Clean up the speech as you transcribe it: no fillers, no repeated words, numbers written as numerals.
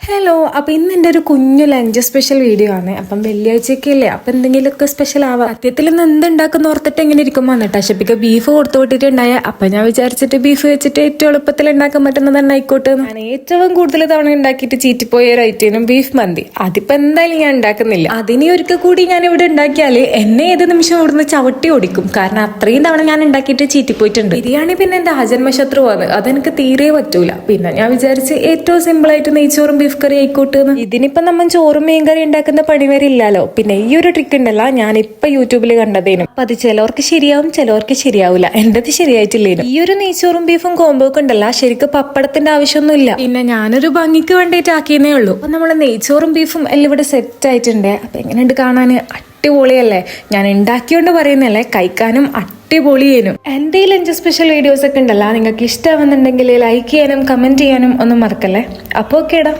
Hello, അപ്പം ഇന്ന് എൻ്റെ ഒരു കുഞ്ഞു ലഞ്ച് സ്പെഷ്യൽ വീഡിയോ ആണ്. അപ്പം വെള്ളിയാഴ്ചയൊക്കെ അല്ലേ, അപ്പം എന്തെങ്കിലുമൊക്കെ സ്പെഷ്യൽ ആവാം. സത്യത്തിൽ ഇന്ന് എന്തുണ്ടാക്കുന്ന ഓർത്തിട്ട് എങ്ങനെ ഇരിക്കും വന്നിട്ട് അശപ്പിക്ക് ബീഫ് കൊടുത്തു വിട്ടിട്ടുണ്ടായ. അപ്പം ഞാൻ വിചാരിച്ചിട്ട് ബീഫ് വെച്ചിട്ട് ഏറ്റവും എളുപ്പത്തിൽ ഉണ്ടാക്കാൻ പറ്റുന്നത് തന്നെ ആയിക്കോട്ടെ. ഞാൻ ഏറ്റവും കൂടുതൽ തവണ ഉണ്ടാക്കിയിട്ട് ചീറ്റിപ്പോയ ഒരു ഐറ്റം ബീഫ് മന്തി. അതിപ്പോൾ എന്തായാലും ഞാൻ ഉണ്ടാക്കുന്നില്ല. അതിനെ ഒരിക്കൽ കൂടി ഞാൻ ഇവിടെ ഉണ്ടാക്കിയാൽ എന്നെ ഏത് നിമിഷം ഇവിടുന്ന് ചവിട്ടി ഓടിക്കും. കാരണം അത്രയും തവണ ഞാൻ ഉണ്ടാക്കിയിട്ട് ചീറ്റിപ്പോയിട്ടുണ്ട്. ബിരിയാണി പിന്നെ എൻ്റെ ആജന്മശത്രുവാണ്, അതെനിക്ക് തീരെ പറ്റൂല. പിന്നെ ഞാൻ വിചാരിച്ച് ഏറ്റവും സിമ്പിൾ ആയിട്ട് നെയ്ച്ചോറും ബീഫ് കറി ആയിക്കോട്ടെ. ഇതിനിപ്പോ നമ്മൾ ചോറും മീൻ കറി ഉണ്ടാക്കുന്ന പണി വരെ ഇല്ലല്ലോ. പിന്നെ ഈ ഒരു ട്രിക്ക് ഉണ്ടല്ല, ഞാനിപ്പോ യൂട്യൂബിൽ കണ്ടതേനും. അപ്പൊ അത് ചിലവർക്ക് ശരിയാവും, ചിലവർക്ക് ശരിയാവില്ല. എന്റത് ശരിയായിട്ടില്ലേനും. ഈ ഒരു നെയ്ച്ചോറും ബീഫും കോംബോ ഒക്കെ ഉണ്ടല്ല, ശരിക്കും പപ്പടത്തിന്റെ ആവശ്യമൊന്നുമില്ല. പിന്നെ ഞാനൊരു ഭംഗിക്ക് വേണ്ടിയിട്ട് ആക്കിയതേ ഉള്ളൂ. അപ്പൊ നമ്മള് നെയ്ച്ചോറും ബീഫും എല്ലാം ഇവിടെ സെറ്റ് ആയിട്ടുണ്ട്. അപ്പൊ എങ്ങനെയുണ്ട് കാണാന്? അടിപൊളിയല്ലേ? ഞാൻ ഉണ്ടാക്കിയോണ്ട് പറയുന്നല്ലേ, കഴിക്കാനും അടിപൊളിയേനും. എന്റെ ഈ ലഞ്ച് സ്പെഷ്യൽ വീഡിയോസ് ഒക്കെ ഉണ്ടല്ലോ, നിങ്ങൾക്ക് ഇഷ്ടമാവുന്നുണ്ടെങ്കിൽ ലൈക്ക് ചെയ്യാനും കമന്റ് ചെയ്യാനും ഒന്നും മറക്കല്ലേ. അപ്പൊ ഓക്കേടാ.